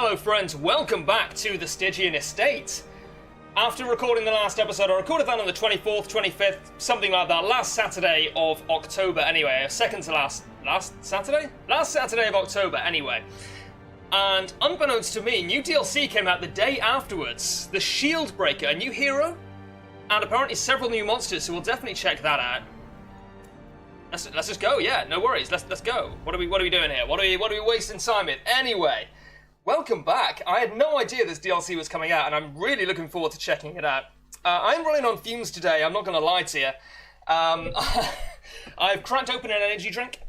Hello friends, welcome back to the Stygian estate. After recording the last episode, I recorded that on the 24th, 25th, something like that, last Saturday of October anyway, second to last Saturday? Last Saturday of October anyway. And unbeknownst to me, new DLC came out the day afterwards. The Shield Breaker, a new hero, and apparently several new monsters, so we'll definitely check that out. Let's just go, yeah, no worries, let's go. What are we doing here? What are we wasting time with? Anyway. Welcome back. I had no idea this DLC was coming out, and I'm really looking forward to checking it out. I'm running on fumes today, I'm not going to lie to you. I've cracked open an energy drink,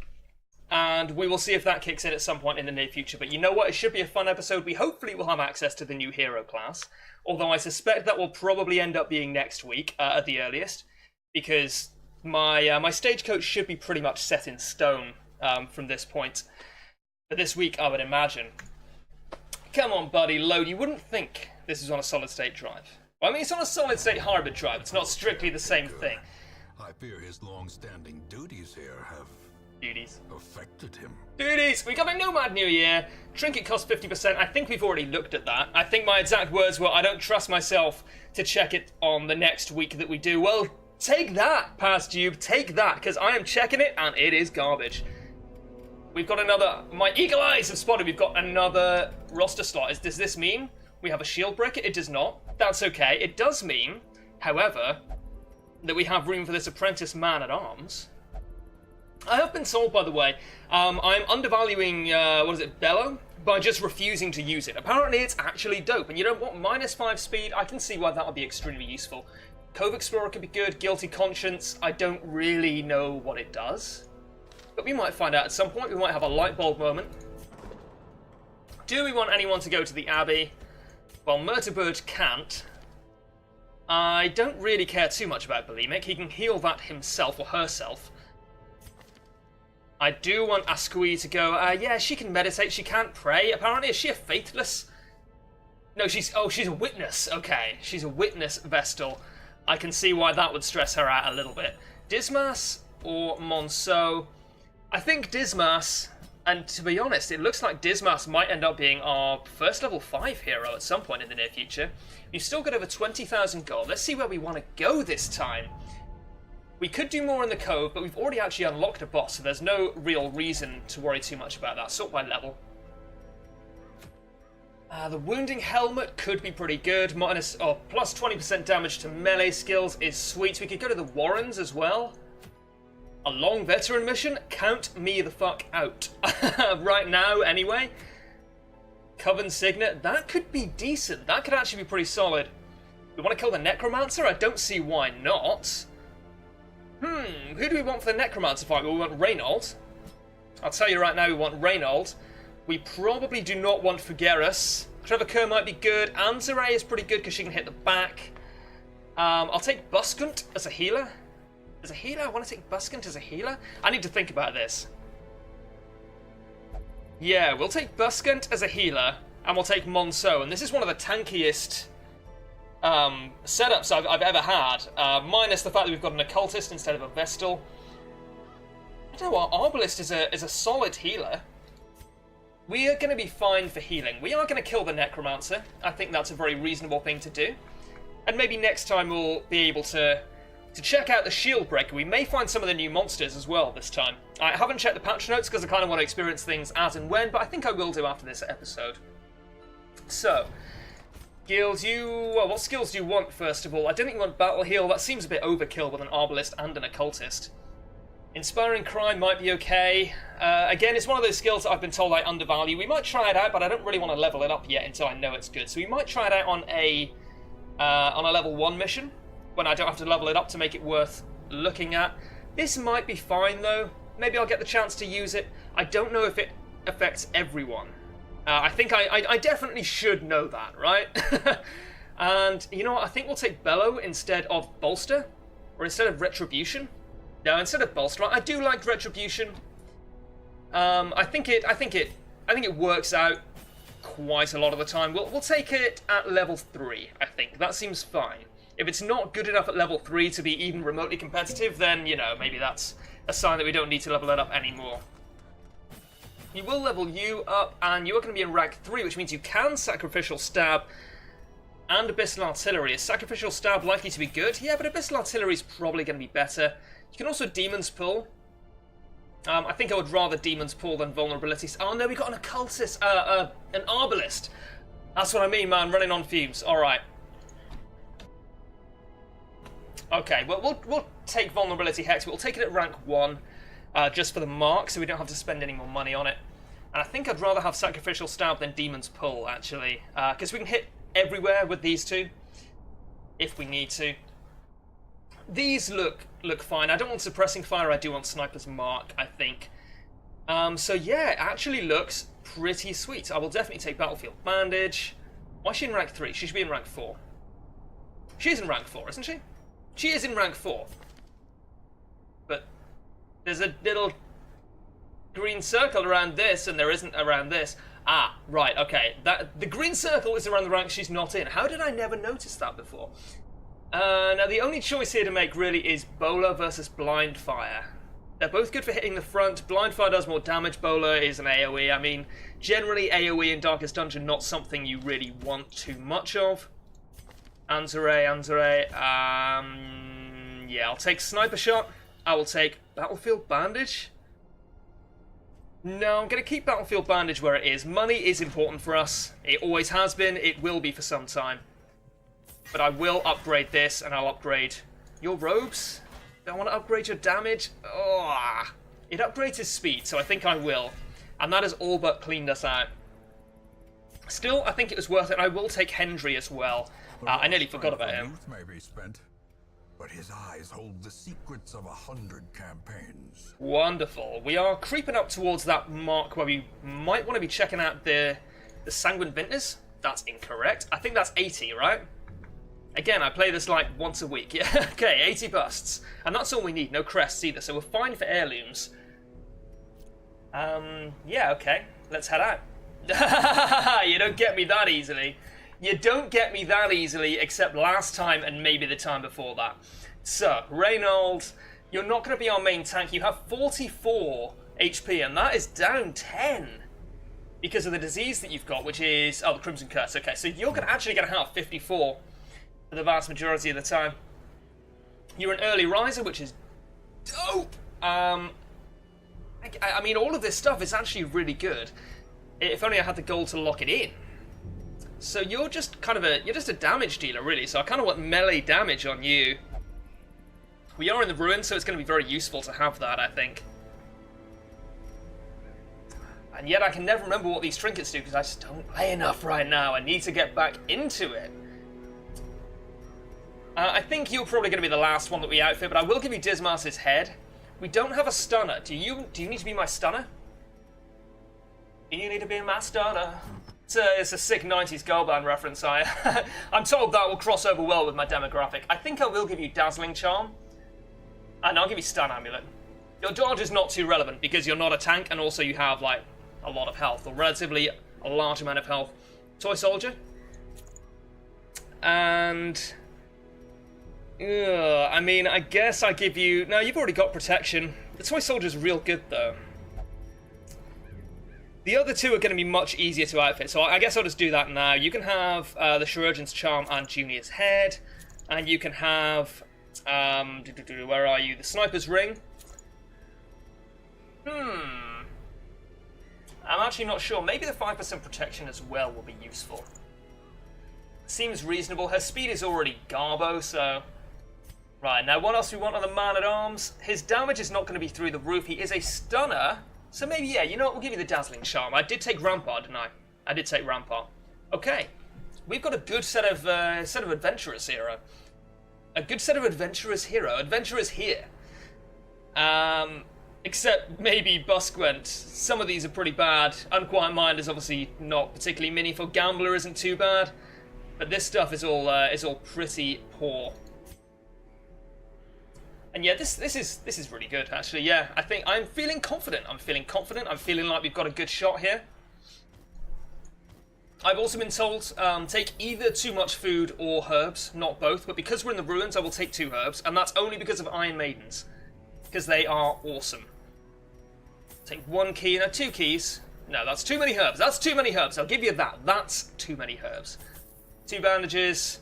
and we will see if that kicks in at some point in the near future. But you know what? It should be a fun episode. We hopefully will have access to the new hero class, although I suspect that will probably end up being next week at the earliest, because my stagecoach should be pretty much set in stone from this point. But this week, I would imagine. Come on, buddy, load. You wouldn't think this is on a solid-state drive. Well, I mean, it's on a solid-state hybrid drive. It's not strictly the same thing. I fear his long-standing duties here have... affected him. Duties! We got a Nomad New Year. Trinket costs 50%. I think we've already looked at that. I think my exact words were, I don't trust myself to check it on the next week that we do. Well, take that, Pastube. Take that, because I am checking it, and it is garbage. We've got another... My eagle eyes have spotted we've got another roster slot. Does this mean we have a shield breaker? It does not. That's okay. It does mean, however, that we have room for this apprentice man-at-arms. I have been told, by the way, I'm undervaluing, Bellow, by just refusing to use it. Apparently it's actually dope. And you know what? -5 speed, I can see why that would be extremely useful. Cove Explorer could be good. Guilty Conscience, I don't really know what it does. But we might find out at some point. We might have a light bulb moment. Do we want anyone to go to the Abbey? Well, Murderbird can't. I don't really care too much about Bulimic. He can heal that himself or herself. I do want Asqui to go. Yeah, she can meditate. She can't pray. Apparently, is she a faithless? No, she's a witness. Okay, she's a witness Vestal. I can see why that would stress her out a little bit. Dismas or Monceau? I think Dismas, and to be honest, it looks like Dismas might end up being our first level 5 hero at some point in the near future. We've still got over 20,000 gold. Let's see where we want to go this time. We could do more in the Cove, but we've already actually unlocked a boss, so there's no real reason to worry too much about that. Sort by level. The Wounding Helmet could be pretty good. Plus 20% damage to melee skills is sweet. We could go to the Warrens as well. A long veteran mission? Count me the fuck out. Right now, anyway. Coven Signet? That could be decent. That could actually be pretty solid. We want to kill the Necromancer? I don't see why not. Who do we want for the Necromancer fight? Well, we want Reynold. I'll tell you right now, we want Reynold. We probably do not want Figueres. Trevor Kerr might be good. Anzare is pretty good because she can hit the back. I'll take Buskunt as a healer. As a healer? I want to take Buskunt as a healer? I need to think about this. Yeah, we'll take Buskunt as a healer, and we'll take Monceau. And this is one of the tankiest setups I've ever had, minus the fact that we've got an Occultist instead of a Vestal. I don't know what, Arbalist is a solid healer. We are going to be fine for healing. We are going to kill the Necromancer. I think that's a very reasonable thing to do. And maybe next time we'll be able to check out the Shield Breaker. We may find some of the new monsters as well this time. I haven't checked the patch notes because I kind of want to experience things as and when, but I think I will do after this episode. So, skills, what skills do you want first of all? I don't think you want Battle Heal. That seems a bit overkill with an Arbalist and an Occultist. Inspiring Crime might be okay. Again, it's one of those skills that I've been told I undervalue. We might try it out, but I don't really want to level it up yet until I know it's good. So we might try it out on a level 1 mission, when I don't have to level it up to make it worth looking at. This might be fine though. Maybe I'll get the chance to use it. I don't know if it affects everyone. I think I definitely should know that, right? And you know what? I think we'll take Bellow instead of Bolster, or instead of Retribution. No, instead of Bolster. I do like Retribution. I think it works out quite a lot of the time. We'll take it at level 3. I think that seems fine. If it's not good enough at level 3 to be even remotely competitive, then, you know, maybe that's a sign that we don't need to level it up anymore. He will level you up, and you are going to be in rank 3, which means you can Sacrificial Stab and Abyssal Artillery. Is Sacrificial Stab likely to be good? Yeah, but Abyssal Artillery is probably going to be better. You can also Demon's Pull. I think I would rather Demon's Pull than Vulnerabilities. Oh no, we got an Occultist, an Arbalist. That's what I mean, man, running on fumes. Alright. Okay, well, we'll take Vulnerability Hex, but we'll take it at rank 1, just for the mark, so we don't have to spend any more money on it. And I think I'd rather have Sacrificial Stab than Demon's Pull, actually, because we can hit everywhere with these two, if we need to. These look fine. I don't want Suppressing Fire, I do want Sniper's Mark, I think. So yeah, it actually looks pretty sweet. I will definitely take Battlefield Bandage. Why is she in rank 3? She should be in rank 4. She's in rank 4, isn't she? She is in rank 4. But there's a little green circle around this, and there isn't around this. Ah, right, okay. The green circle is around the rank she's not in. How did I never notice that before? Now, the only choice here to make, really, is Bowler versus Blind Fire. They're both good for hitting the front. Blind Fire does more damage. Bowler is an AoE. I mean, generally, AoE in Darkest Dungeon, not something you really want too much of. Anzure. Yeah, I'll take Sniper Shot. I will take Battlefield Bandage. No, I'm going to keep Battlefield Bandage where it is. Money is important for us. It always has been. It will be for some time. But I will upgrade this, and I'll upgrade your robes. Do I want to upgrade your damage? Oh, it upgrades his speed, so I think I will. And that has all but cleaned us out. Still, I think it was worth it. I will take Hendry as well. I nearly forgot about him. May be spent, but his eyes hold the secrets of 100 campaigns. Wonderful. We are creeping up towards that mark where we might want to be checking out the Sanguine Vintners. That's incorrect. I think that's 80, right? Again, I play this like once a week. Yeah, okay, 80 busts. And that's all we need, no crests either, so we're fine for heirlooms. Yeah, okay, let's head out. You don't get me that easily. You don't get me that easily, except last time and maybe the time before that. So, Reynold, you're not going to be our main tank. You have 44 HP, and that is down 10. Because of the disease that you've got, which is... Oh, the Crimson Curse. Okay, so you're actually going to have 54 for the vast majority of the time. You're an early riser, which is dope. I mean, all of this stuff is actually really good. If only I had the gold to lock it in. So you're just kind of you're just a damage dealer, really. So I kind of want melee damage on you. We are in the ruins, so it's going to be very useful to have that, I think. And yet I can never remember what these trinkets do, because I just don't play enough right now. I need to get back into it. I think you're probably going to be the last one that we outfit, but I will give you Dismas's head. We don't have a stunner. Do you need to be my stunner? Do you need to be my stunner? It's a sick 90s girl band reference. I'm told that will cross over well with my demographic. I think I will give you Dazzling Charm. And I'll give you Stun Amulet. Your dodge is not too relevant because you're not a tank, and also you have like a lot of health, or relatively a large amount of health. Toy Soldier. And... I mean, I guess I give you... No, you've already got Protection. The Toy Soldier's real good, though. The other two are going to be much easier to outfit, so I guess I'll just do that now. You can have the Chirurgeon's Charm and Junior's Head, and you can have... where are you? The Sniper's Ring. I'm actually not sure. Maybe the 5% protection as well will be useful. Seems reasonable. Her speed is already Garbo, so... Right, now what else do we want on the Man-at-Arms? His damage is not going to be through the roof. He is a stunner, so maybe, yeah, you know what? We'll give you the Dazzling Charm. I did take Rampart, didn't I? I did take Rampart. Okay. We've got a good set of adventurers here. A good set of adventurers here. Adventurers here. Except maybe Busquent. Some of these are pretty bad. Unquiet Mind is obviously not particularly meaningful. Gambler isn't too bad. But this stuff is all pretty poor. And yeah, this is really good, actually. Yeah, I think I'm feeling confident. I'm feeling like we've got a good shot here. I've also been told take either too much food or herbs, not both. But because we're in the ruins, I will take 2 herbs, and that's only because of Iron Maidens, because they are awesome. Take 1 key, no, 2 keys. No, that's too many herbs. That's too many herbs. I'll give you that. That's too many herbs. 2 bandages.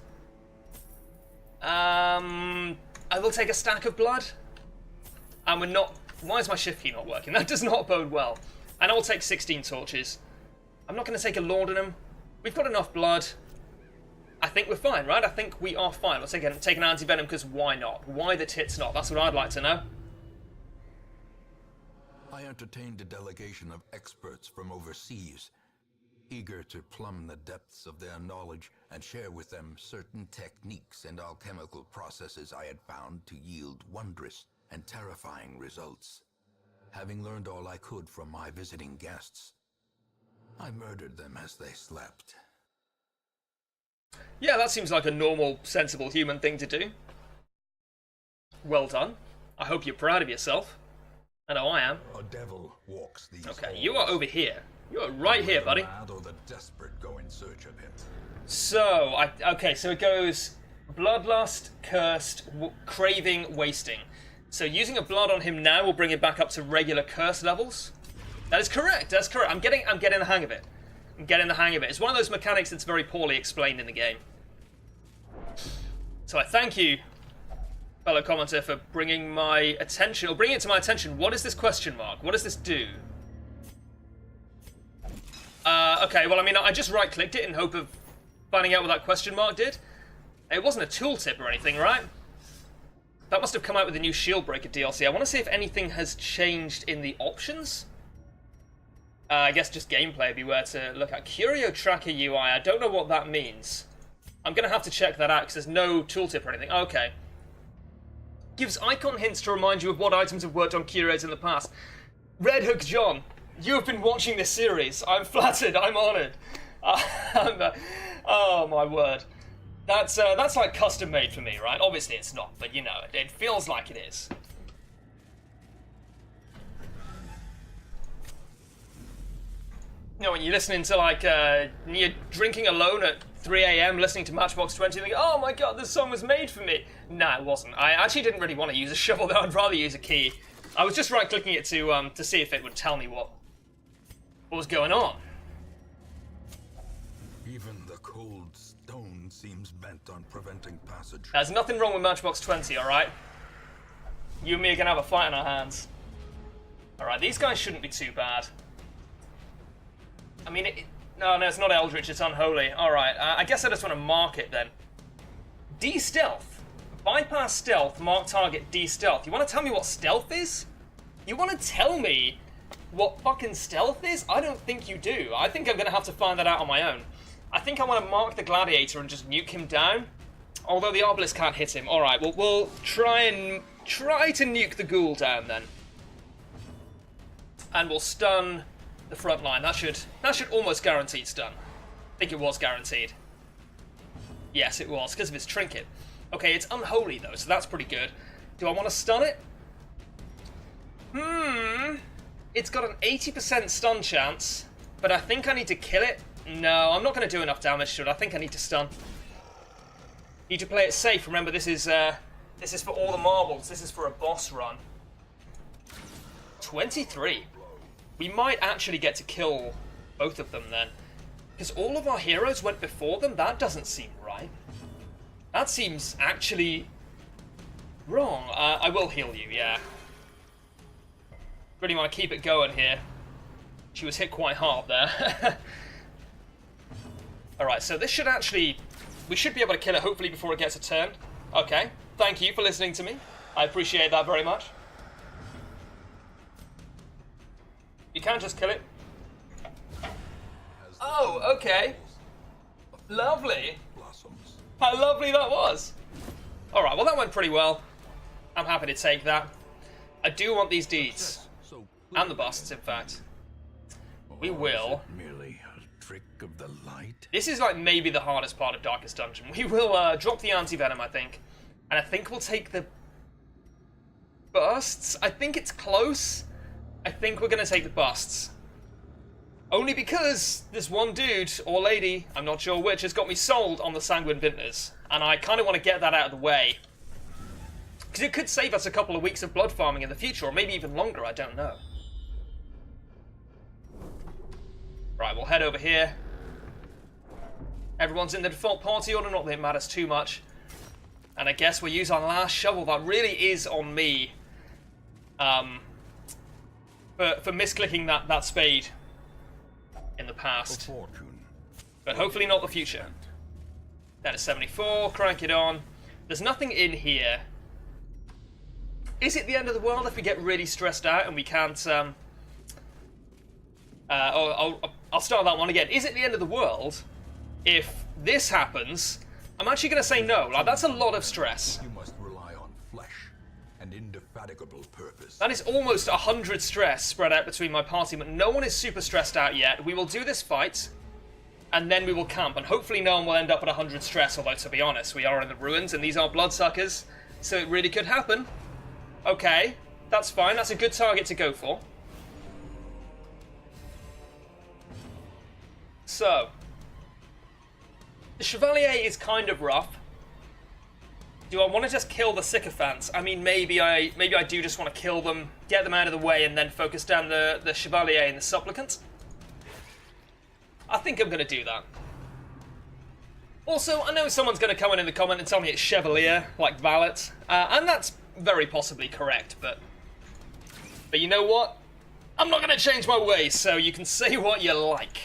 I will take a stack of blood. And we're not... Why is my shift key not working? That does not bode well. And I'll take 16 torches. I'm not going to take a laudanum. We've got enough blood. I think we're fine, right? I think we are fine. Let's take an anti-venom, because why not? Why the tits not? That's what I'd like to know. I entertained a delegation of experts from overseas, eager to plumb the depths of their knowledge and share with them certain techniques and alchemical processes I had found to yield wondrous and terrifying results. Having learned all I could from my visiting guests, I murdered them as they slept. Yeah, that seems like a normal, sensible human thing to do. Well done. I hope you're proud of yourself. I know I am. A devil walks these Okay, halls. you are over here. You are right here, buddy. The mad or the desperate go in search of him. So, okay, so it goes bloodlust, cursed, craving, wasting. So using a blood on him now will bring it back up to regular curse levels. That is correct. That's correct. I'm getting the hang of it. I'm getting the hang of it. It's one of those mechanics that's very poorly explained in the game. So I thank you, fellow commenter, for bringing my attention, or bringing it to my attention. What is this question mark? What does this do? Okay, well, I mean, I just right-clicked it in hope of finding out what that question mark did. It wasn't a tooltip or anything, right? That must have come out with the new Shield Breaker DLC. I want to see if anything has changed in the options. I guess just gameplay would be where to look at. Curio Tracker UI, I don't know what that means. I'm going to have to check that out because there's no tooltip or anything. Okay. Gives icon hints to remind you of what items have worked on curios in the past. Red Hook John, you have been watching this series. I'm flattered. I'm honoured. Oh my word. That's like custom made for me, right? Obviously it's not, but you know, it feels like it is. You know, when you're listening to like, you're drinking alone at 3 AM listening to Matchbox 20 and think, oh my god, this song was made for me. Nah, it wasn't. I actually didn't really want to use a shovel though, I'd rather use a key. I was just right-clicking it to see if it would tell me what was going on. Even the cold stone seems bent on preventing passage. There's nothing wrong with Matchbox 20, alright? You and me are gonna have a fight on our hands. Alright, these guys shouldn't be too bad. I mean, no, it's not Eldritch, it's Unholy. Alright, I guess I just want to mark it then. D-Stealth. Bypass Stealth, mark target D-Stealth. You want to tell me what Stealth is? You want to tell me what fucking Stealth is? I don't think you do. I think I'm going to have to find that out on my own. I think I want to mark the Gladiator and just nuke him down. Although the Obelisk can't hit him. Alright, well, we'll try to nuke the Ghoul down then. And we'll stun the front line. That should almost guaranteed stun. I think it was guaranteed. Yes, it was, because of his trinket. Okay, it's Unholy though, so that's pretty good. Do I want to stun it? It's got an 80% stun chance, but I think I need to kill it. No, I'm not going to do enough damage to it. I think I need to stun. Need to play it safe. Remember, this is for all the marbles. This is for a boss run. 23. We might actually get to kill both of them then. Because all of our heroes went before them? That doesn't seem right. That seems actually wrong. I will heal you, yeah. Really want to keep it going here. She was hit quite hard there. Alright, so this should actually... We should be able to kill it, hopefully, before it gets a turn. Okay, thank you for listening to me. I appreciate that very much. You can't just kill it. Oh, okay. Lovely. How lovely that was. Alright, well that went pretty well. I'm happy to take that. I do want these deeds. And the busts, in fact. We will. Merely a trick of the light. This is like maybe the hardest part of Darkest Dungeon. We will drop the anti-venom, I think. And I think we'll take the busts. I think it's close. I think we're going to take the busts. Only because this one dude, or lady, I'm not sure which, has got me sold on the Sanguine Vintners. And I kind of want to get that out of the way. Because it could save us a couple of weeks of blood farming in the future, or maybe even longer, I don't know. Right, we'll head over here. Everyone's in the default party order, not that it matters too much. And I guess we'll use our last shovel. That really is on me. For misclicking that spade in the past. But hopefully not the future. That is 74, crank it on. There's nothing in here. Is it the end of the world if we get really stressed out and we can't... I'll start that one again. Is it the end of the world if this happens? I'm actually going to say no. Like, that's a lot of stress. You must rely on flesh and indefatigable purpose. That is almost 100 stress spread out between my party, but no one is super stressed out yet. We will do this fight, and then we will camp, and hopefully no one will end up at 100 stress, although to be honest, we are in the ruins, and these are bloodsuckers, so it really could happen. Okay, that's fine. That's a good target to go for. So, the Chevalier is kind of rough. Do I want to just kill the sycophants? I mean, maybe I do just want to kill them, get them out of the way, and then focus down the Chevalier and the Supplicant. I think I'm going to do that. Also, I know someone's going to come in the comment and tell me it's Chevalier, like Valet, and that's very possibly correct, but you know what? I'm not going to change my ways, so you can say what you like.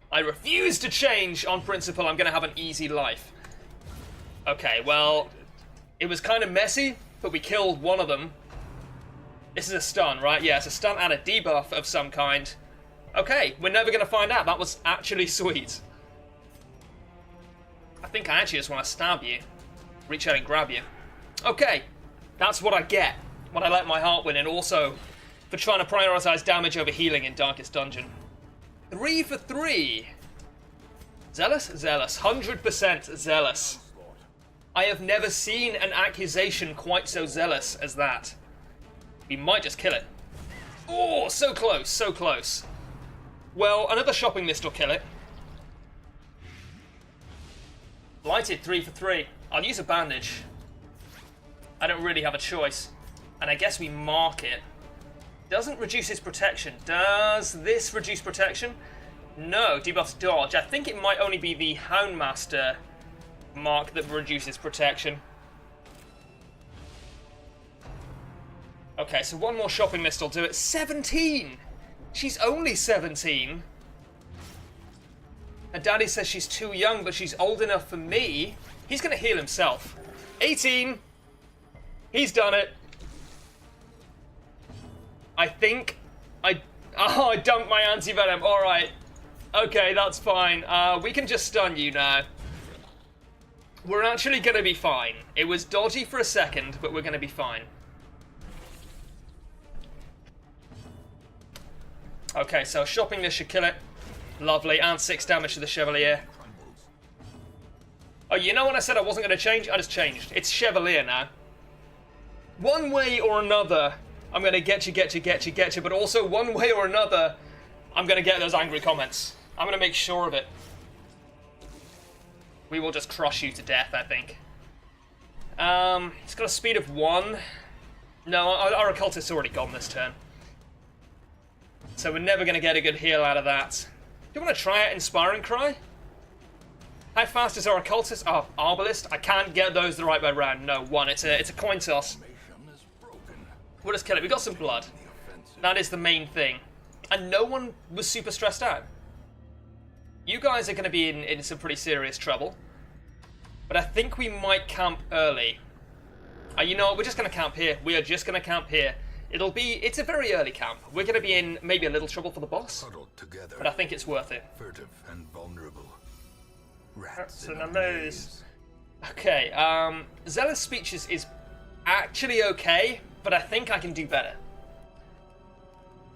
I refuse to change on principle. I'm going to have an easy life. Okay, well, it was kind of messy, but we killed one of them. This is a stun, right? Yeah, it's a stun and a debuff of some kind. Okay, we're never going to find out. That was actually sweet. I think I actually just want to stab you. Reach out and grab you. Okay, that's what I get when I let my heart win, and also for trying to prioritize damage over healing in Darkest Dungeon. 3 for 3. Zealous? Zealous. 100% zealous. I have never seen an accusation quite so zealous as that. We might just kill it. Oh, so close, so close. Well, another shopping list will kill it. Blighted 3 for 3. I'll use a bandage. I don't really have a choice. And I guess we mark it. Doesn't reduce his protection. Does this reduce protection? No, debuffs dodge. I think it might only be the Houndmaster mark that reduces protection. Okay, so one more shopping list will do it. 17! She's only 17. Her daddy says she's too young, but she's old enough for me. He's gonna heal himself. 18! He's done it. I think I dumped my anti-venom. Alright. Okay, that's fine. We can just stun you now. We're actually gonna be fine. It was dodgy for a second, but we're gonna be fine. Okay, so shopping this should kill it. Lovely, and 6 damage to the Chevalier. Oh, you know when I said I wasn't gonna change? I just changed. It's Chevalier now. One way or another, I'm gonna get you, but also one way or another, I'm gonna get those angry comments. I'm gonna make sure of it. We will just crush you to death, I think. It's got a speed of 1. No, our occultist's already gone this turn. So we're never gonna get a good heal out of that. Do you want to try it, Inspiring Cry? How fast is our occultist? Oh, Arbalist? I can't get those the right way around. No, 1. It's a coin toss. We'll just kill it. We got some blood. That is the main thing. And no one was super stressed out. You guys are going to be in some pretty serious trouble. But I think we might camp early. You know what? We're just going to camp here. We are just going to camp here. It's a very early camp. We're going to be in maybe a little trouble for the boss. Together, but I think it's worth it. Furtive and vulnerable. Rats in a maze. Okay, Zealous Speech is actually okay, but I think I can do better.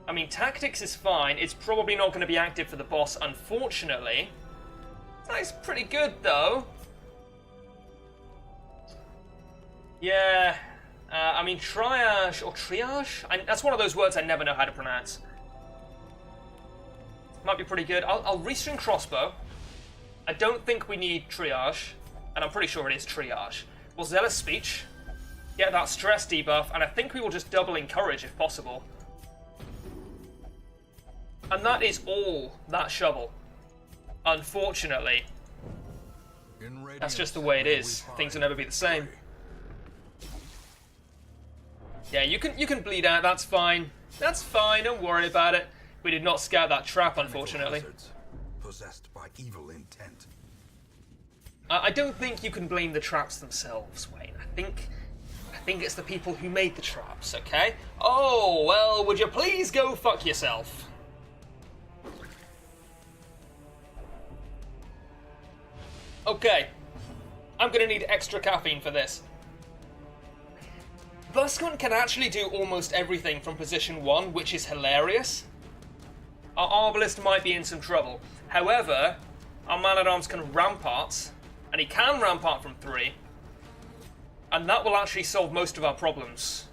I mean, Tactics is fine. It's probably not going to be active for the boss, unfortunately. That's pretty good, though. Yeah. I mean, Triage, or Triage? That's one of those words I never know how to pronounce. Might be pretty good. I'll restring Crossbow. I don't think we need Triage, and I'm pretty sure it is Triage. Well, Zealous Speech. Get that stress debuff, and I think we will just double Encourage if possible. And that is all that shovel. Unfortunately. That's just the way it is. Things will never be the same. Yeah, you can bleed out, that's fine. That's fine, don't worry about it. We did not scout that trap, unfortunately. Possessed by evil intent. I don't think you can blame the traps themselves, Wayne. I think it's the people who made the traps, okay? Oh, well, would you please go fuck yourself? Okay. I'm gonna need extra caffeine for this. Buscon can actually do almost everything from position 1, which is hilarious. Our Arbalist might be in some trouble. However, our Man-at-Arms can rampart, and he can rampart from 3, and that will actually solve most of our problems.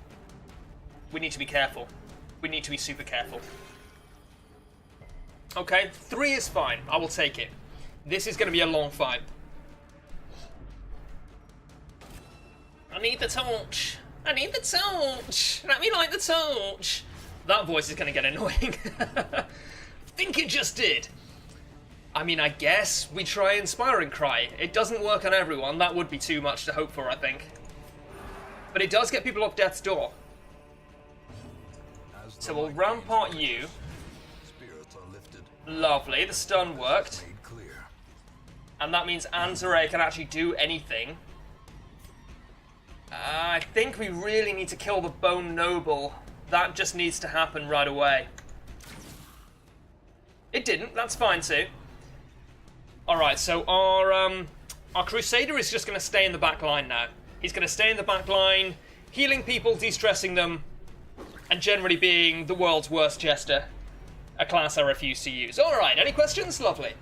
We need to be careful. We need to be super careful. Okay, 3 is fine. I will take it. This is going to be a long fight. I need the torch. I need the torch. Let me light the torch. That voice is going to get annoying. Think it just did. I mean, I guess we try Inspiring Cry. It doesn't work on everyone. That would be too much to hope for, I think. But it does get people off death's door. So we'll rampart you. Lovely, the stun worked. And that means Anzare can actually do anything. I think we really need to kill the Bone Noble. That just needs to happen right away. It didn't, that's fine too. Alright, so our Crusader is just going to stay in the back line now. He's going to stay in the back line, healing people, de-stressing them, and generally being the world's worst jester. A class I refuse to use. Alright, any questions? Lovely.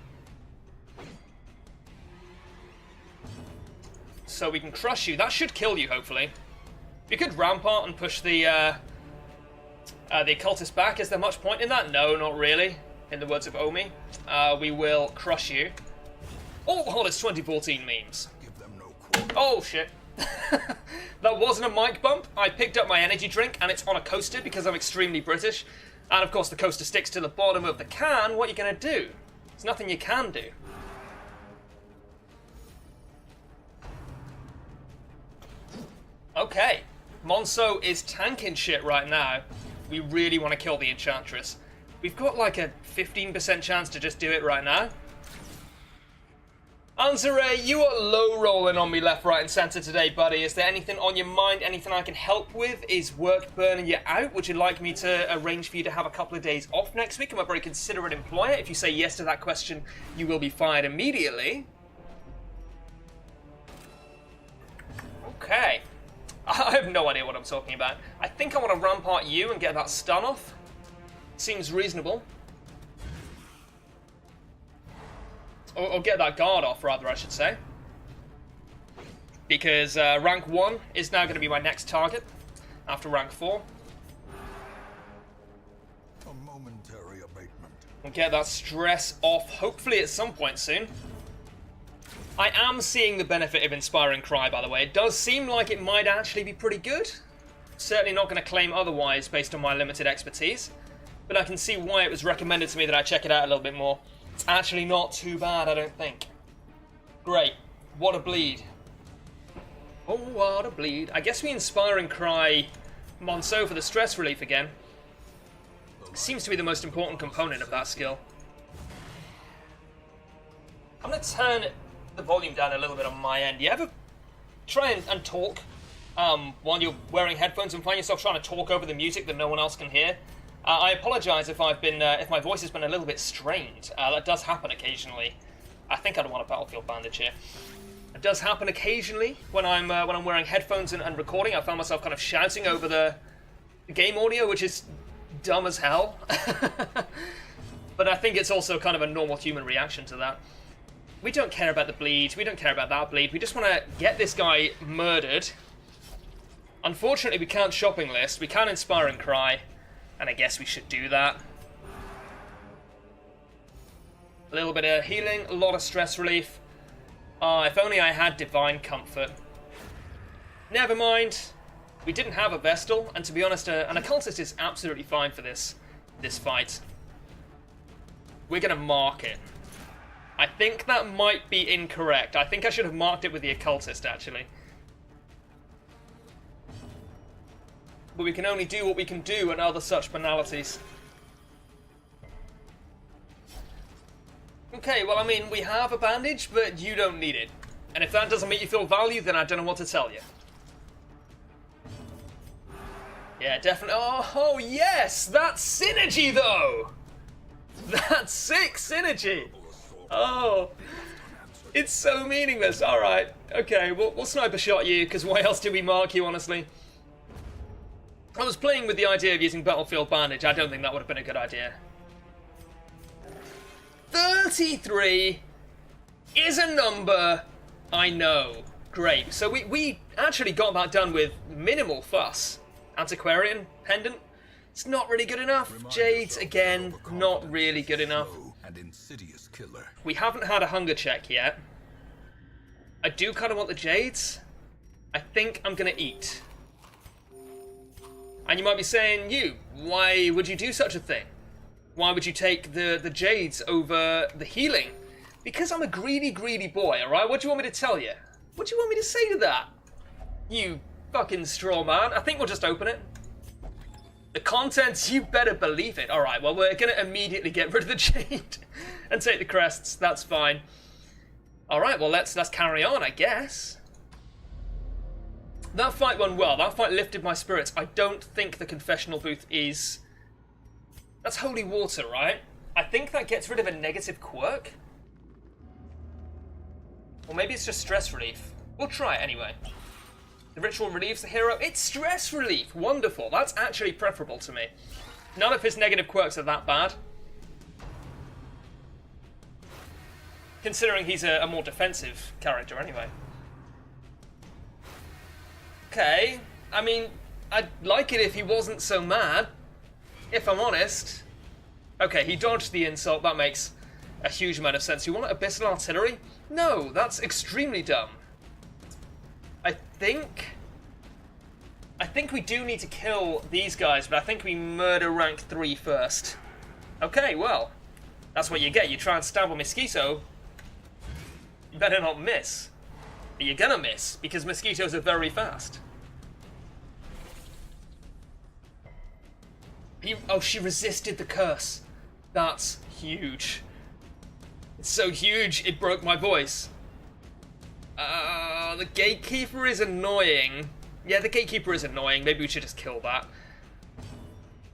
So we can crush you. That should kill you, hopefully. We could rampart and push the occultist back. Is there much point in that? No, not really. In the words of Omi. We will crush you. Oh, hottest 2014 memes. Oh, shit. That wasn't a mic bump. I picked up my energy drink, and it's on a coaster because I'm extremely British. And, of course, the coaster sticks to the bottom of the can. What are you going to do? There's nothing you can do. Okay. Monso is tanking shit right now. We really want to kill the Enchantress. We've got like a 15% chance to just do it right now. Anzare, you are low rolling on me left, right, and centre today, buddy. Is there anything on your mind? Anything I can help with? Is work burning you out? Would you like me to arrange for you to have a couple of days off next week? I'm a very considerate employer. If you say yes to that question, you will be fired immediately. Okay. I have no idea what I'm talking about. I think I want to rampart you and get that stun off. Seems reasonable. Or get that guard off, rather, I should say. Because rank 1 is now going to be my next target after rank 4. A momentary abatement. We'll get that stress off, hopefully at some point soon. I am seeing the benefit of Inspiring Cry, by the way. It does seem like it might actually be pretty good. Certainly not going to claim otherwise based on my limited expertise. But I can see why it was recommended to me that I check it out a little bit more. It's actually not too bad, I don't think. Great. What a bleed. Oh, what a bleed. I guess we Inspiring Cry Monso for the stress relief again. Seems to be the most important component of that skill. I'm going to turn the volume down a little bit on my end. You ever try and talk while you're wearing headphones and find yourself trying to talk over the music that no one else can hear? I apologise if if my voice has been a little bit strained. That does happen occasionally. I think I don't want a Battlefield bandage here. It does happen occasionally when I'm wearing headphones and recording. I found myself kind of shouting over the game audio, which is dumb as hell. But I think it's also kind of a normal human reaction to that. We don't care about the bleed. We don't care about that bleed. We just want to get this guy murdered. Unfortunately, we can't shopping list. We can Inspire and Cry. And I guess we should do that. A little bit of healing, a lot of stress relief. If only I had Divine Comfort. Never mind. We didn't have a Vestal, and to be honest, an Occultist is absolutely fine for this fight. we're going to mark it. I think that might be incorrect. I think I should have marked it with the occultist, actually. But we can only do what we can do and other such banalities. Okay, well, I mean, we have a bandage, but you don't need it. And if that doesn't make you feel valued, then I don't know what to tell you. Yeah, definitely. Oh, yes! That's synergy, though! That's sick synergy! Oh, it's so meaningless. Alright, okay, we'll sniper shot you, because why else did we mark you, honestly? I was playing with the idea of using Battlefield Bandage. I don't think that would have been a good idea. 33 is a number I know. Great. So we actually got that done with minimal fuss. Antiquarian pendant. It's not really good enough. Jades, again, not really good enough. And insidious killer. We haven't had a hunger check yet. I do kind of want the Jades. I think I'm going to eat. And you might be saying, why would you do such a thing? Why would you take the Jades over the healing? Because I'm a greedy, greedy boy, alright? What do you want me to tell you? What do you want me to say to that? You fucking straw man. I think we'll just open it. The contents, you better believe it. Alright, well, we're going to immediately get rid of the Jade and take the crests. That's fine. Alright, well, let's carry on, I guess. That fight went well. That fight lifted my spirits. I don't think the confessional booth is... That's holy water, right? I think that gets rid of a negative quirk. Or maybe it's just stress relief. We'll try it anyway. The ritual relieves the hero. It's stress relief. Wonderful. That's actually preferable to me. None of his negative quirks are that bad. Considering he's a more defensive character anyway. Okay. I mean, I'd like it if he wasn't so mad. If I'm honest. Okay, he dodged the insult. That makes a huge amount of sense. You want abyssal artillery? No, that's extremely dumb. I think we do need to kill these guys, but I think we murder rank 3 first. Okay, well, that's what you get. You try and stab a mosquito, you better not miss. But you're gonna miss, because mosquitoes are very fast. Oh, she resisted the curse. That's huge. It's so huge, it broke my voice. The gatekeeper is annoying. Yeah, the gatekeeper is annoying. Maybe we should just kill that.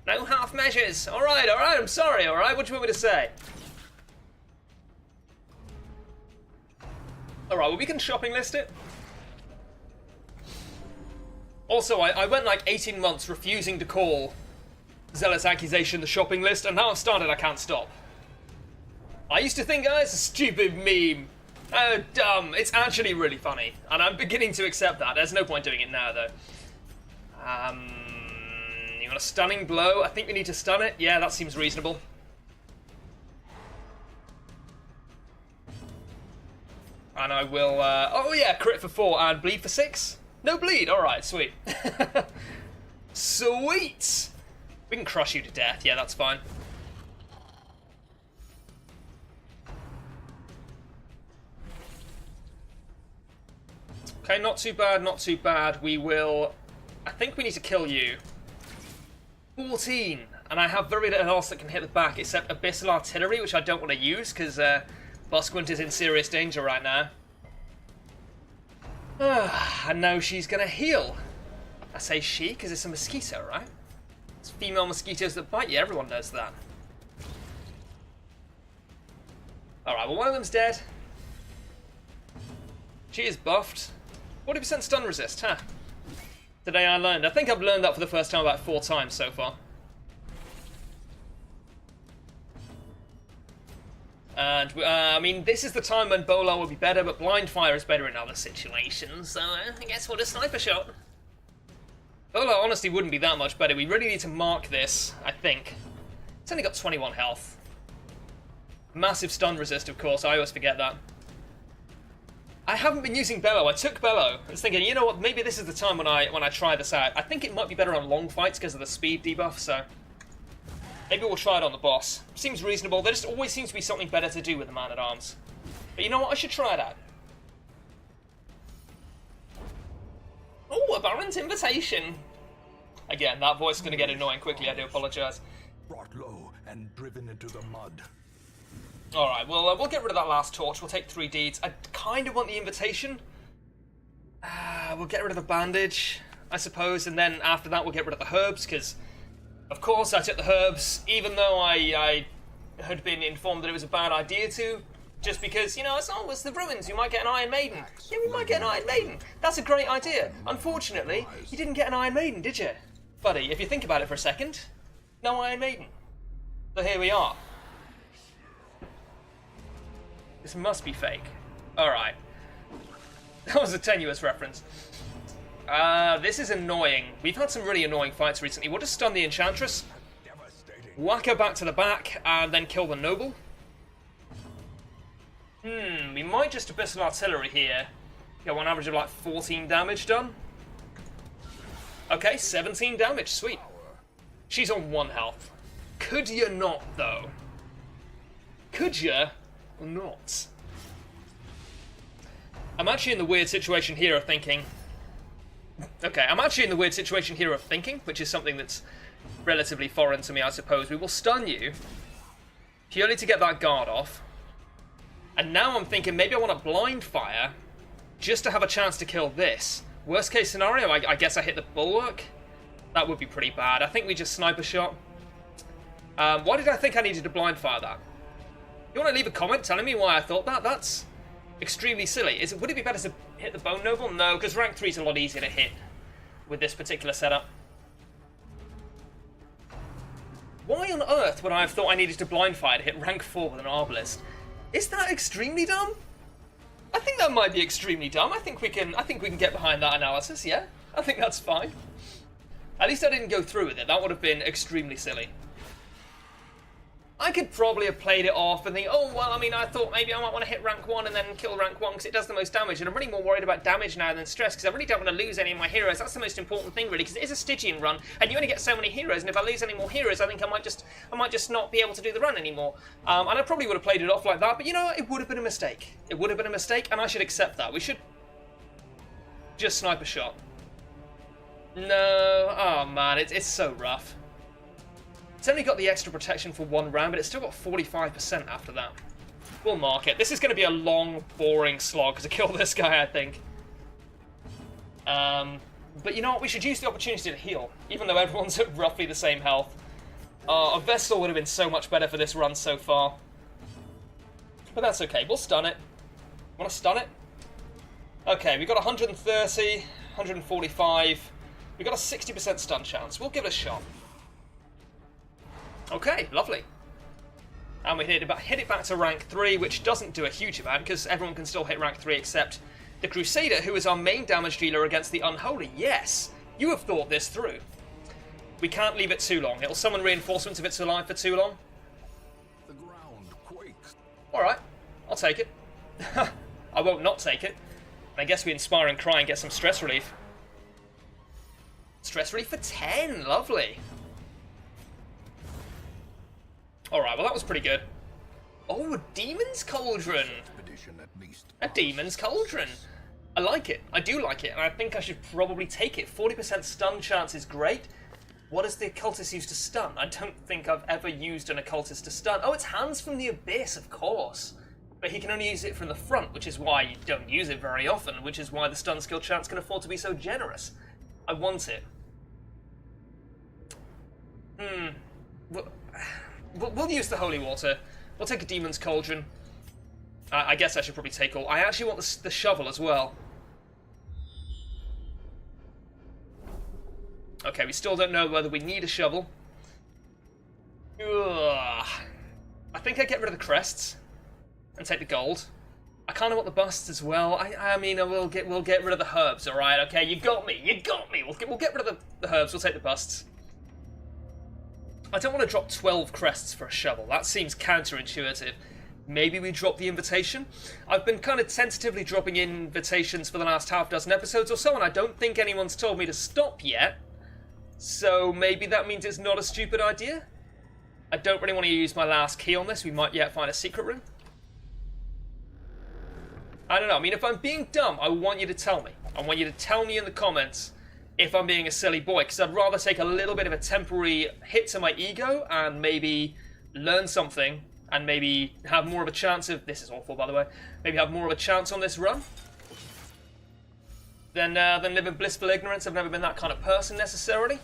No half measures. Alright, I'm sorry, alright? What do you want me to say? Alright, well, we can shopping list it. Also, I went like 18 months refusing to call Zealous Accusation the shopping list, and now I've started, I can't stop. I used to think, it's a stupid meme. Oh, dumb. It's actually really funny, and I'm beginning to accept that. There's no point doing it now, though. You want a stunning blow? I think we need to stun it. Yeah, that seems reasonable. And I will, oh yeah, crit for 4 and bleed for 6. No bleed, alright, sweet. Sweet! We can crush you to death, yeah, that's fine. Okay, not too bad, not too bad. We will... I think we need to kill you. 14! And I have very little else that can hit the back except Abyssal Artillery, which I don't want to use, because Busquint is in serious danger right now. And now she's going to heal. I say she, because it's a mosquito, right? It's female mosquitoes that bite you, everyone knows that. Alright, well, one of them's dead. She is buffed. 40% stun resist, huh? Today I learned. I think I've learned that for the first time about 4 times so far. And, I mean, this is the time when Bola will be better, but Blind Fire is better in other situations, so I guess we'll just sniper shot. Bola honestly wouldn't be that much better. We really need to mark this, I think. It's only got 21 health. Massive stun resist, of course. I always forget that. I haven't been using Bellow. I took Bellow. I was thinking, you know what? Maybe this is the time when I try this out. I think it might be better on long fights because of the speed debuff, so... Maybe we'll try it on the boss. Seems reasonable. There just always seems to be something better to do with the Man-at-Arms. But you know what? I should try it out. Oh, a Baron's invitation. Again, that voice is going to get annoying quickly. I do apologise. Brought low and driven into the mud. Alright, well, we'll get rid of that last torch. We'll take 3 deeds. I kind of want the invitation. We'll get rid of the bandage, I suppose, and then after that we'll get rid of the herbs, because, of course, I took the herbs, even though I had been informed that it was a bad idea to, just because, you know, it's the ruins, you might get an Iron Maiden. Yeah, we might get an Iron Maiden. That's a great idea. Unfortunately, you didn't get an Iron Maiden, did you? Buddy, if you think about it for a second, no Iron Maiden. So here we are. This must be fake. Alright. That was a tenuous reference. This is annoying. We've had some really annoying fights recently. We'll just stun the Enchantress, whack her back to the back, and then kill the Noble. We might just Abyssal Artillery here. Get one average of like 14 damage done. Okay, 17 damage. Sweet. She's on 1 health. Could you not, though? Could you or not? I'm actually in the weird situation here of thinking... Okay, I'm actually in the weird situation here of thinking, which is something that's relatively foreign to me, I suppose. We will stun you, purely to get that guard off. And now I'm thinking maybe I want to blind fire, just to have a chance to kill this. Worst case scenario, I guess I hit the bulwark. That would be pretty bad. I think we just sniper shot. Why did I think I needed to blind fire that? You want to leave a comment telling me why I thought that? That's extremely silly. Would it be better to hit the Bone Noble? No, because rank 3 is a lot easier to hit with this particular setup. Why on earth would I have thought I needed to blind fire to hit rank 4 with an Arbalist? Is that extremely dumb? I think that might be extremely dumb. I think we can get behind that analysis, yeah? I think that's fine. At least I didn't go through with it. That would have been extremely silly. I could probably have played it off and think, oh, well, I mean, I thought maybe I might want to hit rank 1 and then kill rank 1 because it does the most damage, and I'm really more worried about damage now than stress because I really don't want to lose any of my heroes. That's the most important thing, really, because it is a Stygian run, and you only get so many heroes, and if I lose any more heroes, I think I might just not be able to do the run anymore. And I probably would have played it off like that, but you know what? It would have been a mistake. It would have been a mistake, and I should accept that. We should just sniper shot. No, oh man, it's so rough. It's only got the extra protection for 1 round, but it's still got 45% after that. We'll mark it. This is going to be a long, boring slog to kill this guy, I think. But you know what? We should use the opportunity to heal, even though everyone's at roughly the same health. A Vessel would have been so much better for this run so far. But that's okay. We'll stun it. Want to stun it? Okay, we've got 130, 145. We've got a 60% stun chance. We'll give it a shot. Okay, lovely. And we hit it back to rank 3, which doesn't do a huge amount, because everyone can still hit rank 3 except the Crusader, who is our main damage dealer against the Unholy. Yes, you have thought this through. We can't leave it too long. It'll summon reinforcements if it's alive for too long. The ground quakes. Alright, I'll take it. I won't not take it. And I guess we inspire and cry and get some stress relief. Stress relief for 10, lovely. Alright, well that was pretty good. Oh, a Demon's Cauldron! Expedition at least. A Demon's Cauldron! I like it. I do like it, and I think I should probably take it. 40% stun chance is great. What does the occultist use to stun? I don't think I've ever used an occultist to stun. Oh, it's Hands from the Abyss, of course. But he can only use it from the front, which is why you don't use it very often, which is why the stun skill chance can afford to be so generous. I want it. We'll use the Holy Water. We'll take a Demon's Cauldron. I guess I should probably take all. I actually want the shovel as well. Okay, we still don't know whether we need a shovel. Ugh. I think I get rid of the crests and take the gold. I kind of want the busts as well. I mean, we'll get rid of the herbs. All right, okay, you got me. You got me. We'll get rid of the herbs. We'll take the busts. I don't want to drop 12 crests for a shovel. That seems counterintuitive. Maybe we drop the invitation? I've been kind of tentatively dropping invitations for the last half dozen episodes or so, and I don't think anyone's told me to stop yet. So maybe that means it's not a stupid idea? I don't really want to use my last key on this. We might yet find a secret room. I don't know. I mean, if I'm being dumb, I want you to tell me. I want you to tell me in the comments if I'm being a silly boy, because I'd rather take a little bit of a temporary hit to my ego and maybe learn something and maybe have more of a chance of... This is awful, by the way. Maybe have more of a chance on this run than live in blissful ignorance. I've never been that kind of person, necessarily.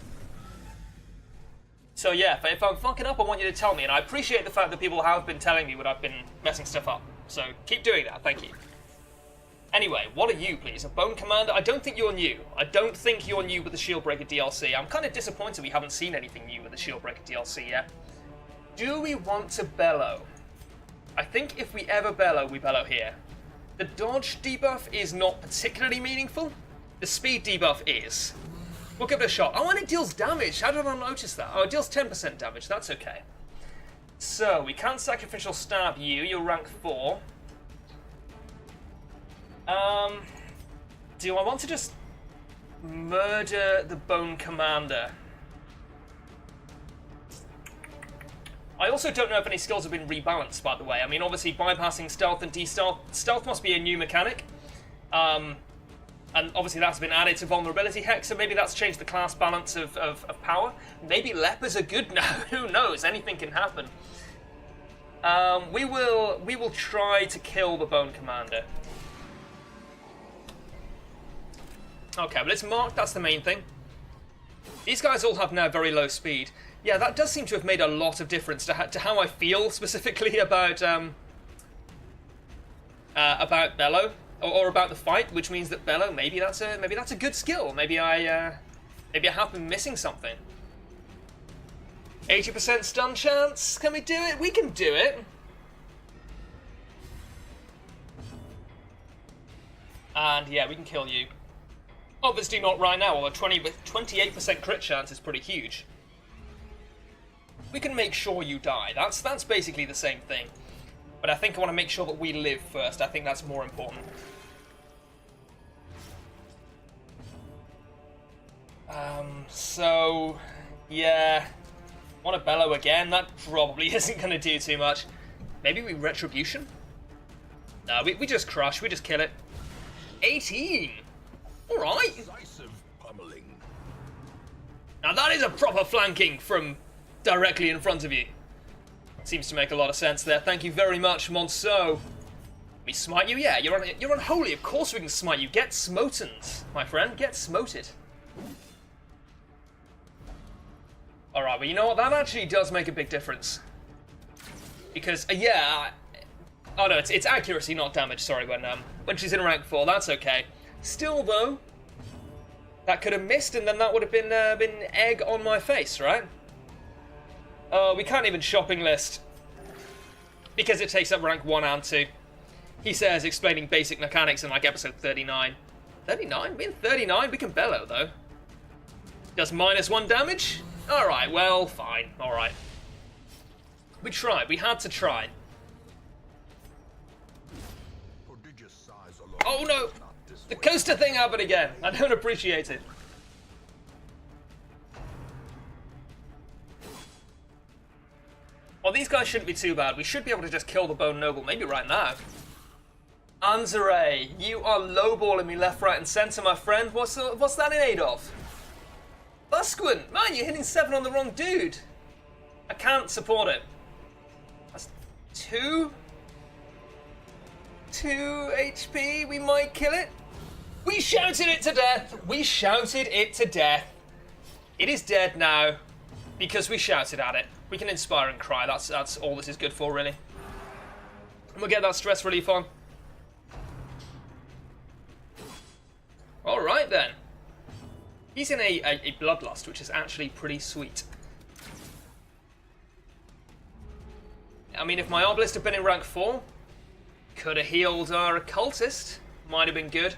So yeah, if I'm fucking up, I want you to tell me, and I appreciate the fact that people have been telling me when I've been messing stuff up. So keep doing that, thank you. Anyway, what are you, please? A Bone Commander? I don't think you're new. I don't think you're new with the Shieldbreaker DLC. I'm kind of disappointed we haven't seen anything new with the Shieldbreaker DLC yet. Do we want to bellow? I think if we ever bellow, we bellow here. The dodge debuff is not particularly meaningful. The speed debuff is. We'll give it a shot. Oh, and it deals damage. How did I not notice that? Oh, it deals 10% damage. That's okay. So, we can't sacrificial stab you. You're rank 4. Do I want to just murder the Bone Commander? I also don't know if any skills have been rebalanced, by the way. I mean, obviously, bypassing stealth and de-stealth. Stealth must be a new mechanic. And obviously that's been added to vulnerability hex, so maybe that's changed the class balance of power. Maybe lepers are good now. Who knows? Anything can happen. We will try to kill the Bone Commander. Okay, but it's marked, that's the main thing. These guys all have now very low speed. Yeah, that does seem to have made a lot of difference to how I feel specifically about Bellow, or about the fight, which means that Bellow, maybe that's a good skill. Maybe I have been missing something. 80% stun chance. Can we do it? We can do it. And yeah, we can kill you. Obviously not right now, although 28% crit chance is pretty huge. We can make sure you die. That's basically the same thing. But I think I want to make sure that we live first. I think that's more important. So, yeah. Want to bellow again? That probably isn't going to do too much. Maybe we retribution? No, we just crush. We just kill it. 18! Alright. Decisive pummeling. Now that is a proper flanking from directly in front of you. Seems to make a lot of sense there. Thank you very much, Monceau. We smite you? Yeah, you're unholy. Of course we can smite you. Get smoten, my friend. Get smoted. Alright, well, you know what? That actually does make a big difference. Because, yeah... Oh, no, it's accuracy, not damage. Sorry, when she's in rank 4. That's okay. Still, though, that could have missed, and then that would have been egg on my face, right? We can't even shopping list. Because it takes up rank 1 and 2. He says, explaining basic mechanics in, like, episode 39. 39? We're in 39? We can bellow, though. Does -1 damage? Alright, well, fine. Alright. We tried. We had to try. Prodigious size alone. Oh, no! The coaster thing happened again. I don't appreciate it. Well, these guys shouldn't be too bad. We should be able to just kill the Bone Noble, maybe right now. Anzare, you are lowballing me left, right, and centre, my friend. What's that in aid of? Busquin! Man, you're hitting 7 on the wrong dude. I can't support it. That's 2 HP. We might kill it. We shouted it to death. We shouted it to death. It is dead now because we shouted at it. We can inspire and cry. That's all this is good for, really. And we'll get that stress relief on. All right then. He's in a bloodlust, which is actually pretty sweet. I mean, if my obelisk had been in rank 4, could have healed our occultist. Might have been good.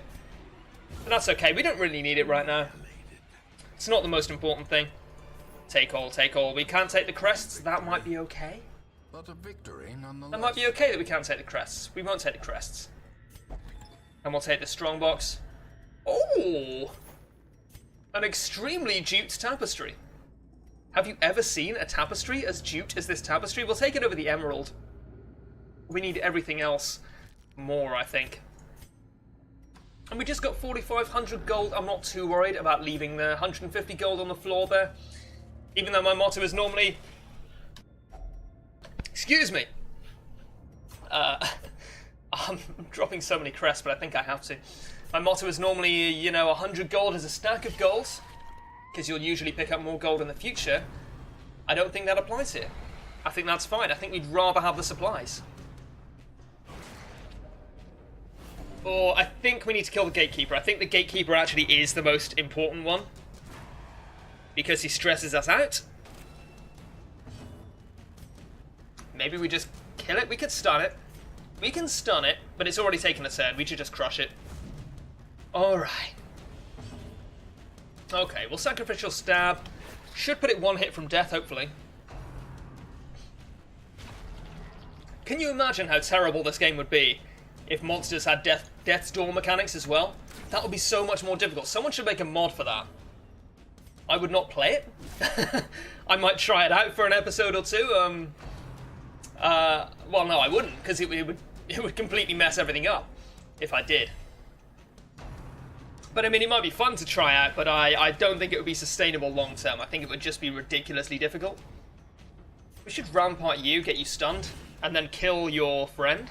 But that's okay. We don't really need it right now. It's not the most important thing. Take all, take all. We can't take the crests. That might be okay. But a victory nonetheless. That might be okay that we can't take the crests. We won't take the crests. And we'll take the strongbox. Oh! An extremely jute tapestry. Have you ever seen a tapestry as jute as this tapestry? We'll take it over the emerald. We need everything else more, I think. And we just got 4,500 gold. I'm not too worried about leaving the 150 gold on the floor there. Even though my motto is normally... Excuse me. I'm dropping so many crests, but I think I have to. My motto is normally, you know, 100 gold is a stack of goals, because you'll usually pick up more gold in the future. I don't think that applies here. I think that's fine. I think we'd rather have the supplies. Or I think we need to kill the gatekeeper. I think the gatekeeper actually is the most important one, because he stresses us out. Maybe we just kill it. We could stun it. We can stun it, but it's already taken a turn. We should just crush it. Alright. Okay, we'll sacrificial stab. Should put it one hit from death, hopefully. Can you imagine how terrible this game would be if monsters had death's door mechanics as well? That would be so much more difficult. Someone should make a mod for that. I would not play it. I might try it out for an episode or two. Well, no, I wouldn't, because it would completely mess everything up if I did. But I mean, it might be fun to try out, but I don't think it would be sustainable long term. I think it would just be ridiculously difficult. We should rampart you, get you stunned, and then kill your friend.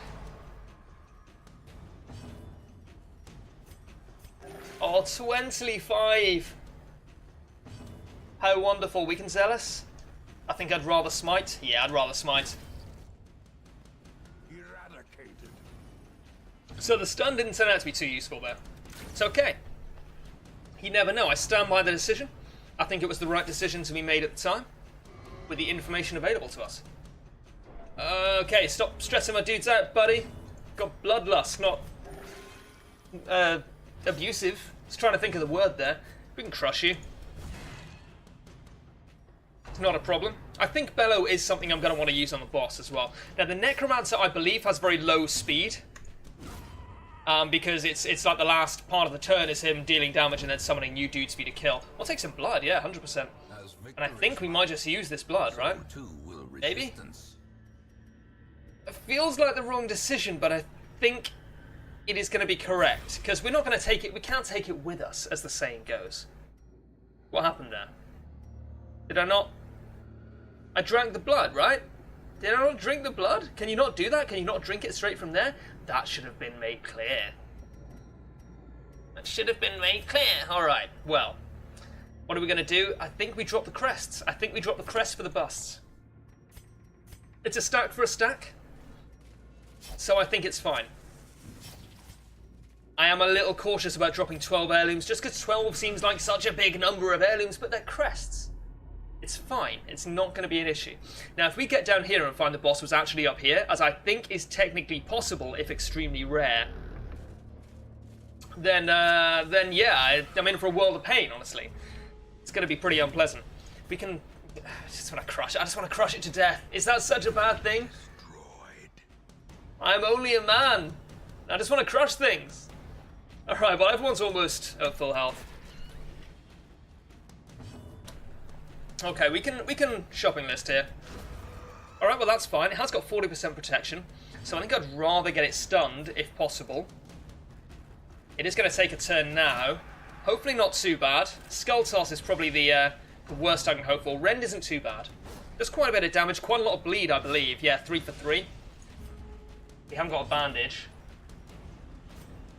Oh, 25! How wonderful. We can Zealous? I think I'd rather Smite. Yeah, I'd rather Smite. Eradicated. So the stun didn't turn out to be too useful there. It's okay. You never know. I stand by the decision. I think it was the right decision to be made at the time, with the information available to us. Okay, stop stressing my dudes out, buddy. Got bloodlust, not abusive. Just trying to think of the word there. We can crush you. It's not a problem. I think Bellow is something I'm going to want to use on the boss as well. Now, the Necromancer, I believe, has very low speed. Because it's like the last part of the turn is him dealing damage and then summoning new dudes for you to kill. We'll take some blood, yeah, 100%. And I think we might just use this blood, right? Maybe? It feels like the wrong decision, but I think it is going to be correct. Because we're not going to take it, we can't take it with us, as the saying goes. What happened there? Did I not... I drank the blood, right? Did I not drink the blood? Can you not do that? Can you not drink it straight from there? That should have been made clear. That should have been made clear. Alright, well. What are we going to do? I think we drop the crests. I think we drop the crests for the busts. It's a stack for a stack. So I think it's fine. I am a little cautious about dropping 12 heirlooms, just because 12 seems like such a big number of heirlooms, but they're crests. It's fine. It's not going to be an issue. Now, if we get down here and find the boss was actually up here, as I think is technically possible if extremely rare, then yeah, I'm in for a world of pain, honestly. It's going to be pretty unpleasant. We can... I just want to crush it. I just want to crush it to death. Is that such a bad thing? I'm only a man. I just want to crush things. Alright, well, everyone's almost at full health. Okay, we can shopping list here. Alright, well that's fine. It has got 40% protection, so I think I'd rather get it stunned, if possible. It is going to take a turn now. Hopefully not too bad. Skull Toss is probably the worst I can hope for. Rend isn't too bad. Does quite a bit of damage, quite a lot of bleed, I believe. Yeah, 3 for 3. We haven't got a bandage.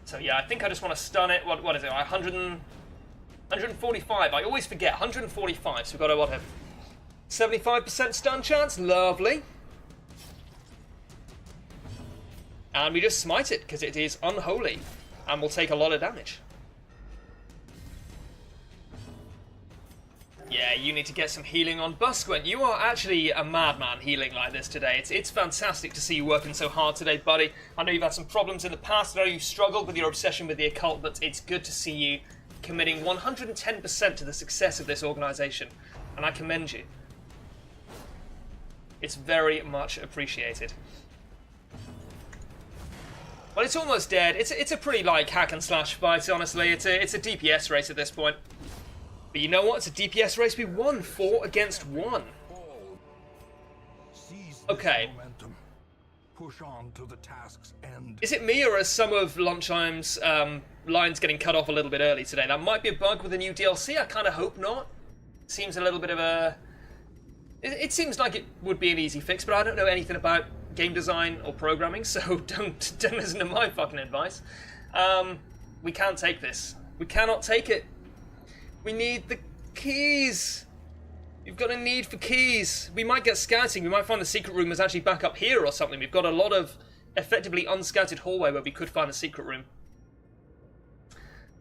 So yeah, I think I just want to stun it. What is it, 145, I always forget, 145, so we've got a, what, a 75% stun chance, lovely. And we just smite it, because it is unholy, and will take a lot of damage. Yeah, you need to get some healing on Busquin. You are actually a madman healing like this today. It's fantastic to see you working so hard today, buddy. I know you've had some problems in the past, I know you've struggled with your obsession with the occult, but it's good to see you committing 110% to the success of this organisation, and I commend you. It's very much appreciated. Well, it's almost dead. It's a pretty like hack and slash fight, honestly. It's a DPS race at this point. But you know what? It's a DPS race. We won 4 against 1. Seize this Okay. momentum. Push on to the task's end. Is it me, or are some of Lunchheim's lines getting cut off a little bit early today? That might be a bug with the new DLC. I kind of hope not. Seems a little bit of a... It seems like it would be an easy fix, but I don't know anything about game design or programming, so don't listen to my fucking advice. We can't take this. We cannot take it. We need the keys. You've got a need for keys. We might get scouting. We might find the secret room is actually back up here or something. We've got a lot of effectively unscouted hallway where we could find a secret room.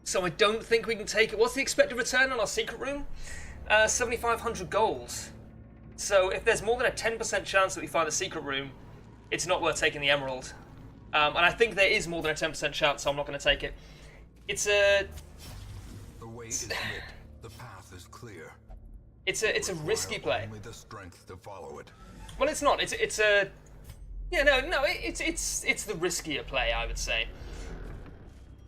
So I don't think we can take it. What's the expected return on our secret room? 7,500 gold. So if there's more than a 10% chance that we find the secret room, it's not worth taking the emerald. And I think there is more than a 10% chance, so I'm not going to take it. It's a... The way is lit. The path is clear. It's a risky play. Only the strength to follow it. Well, it's not. It's a... Yeah, no, it's the riskier play, I would say.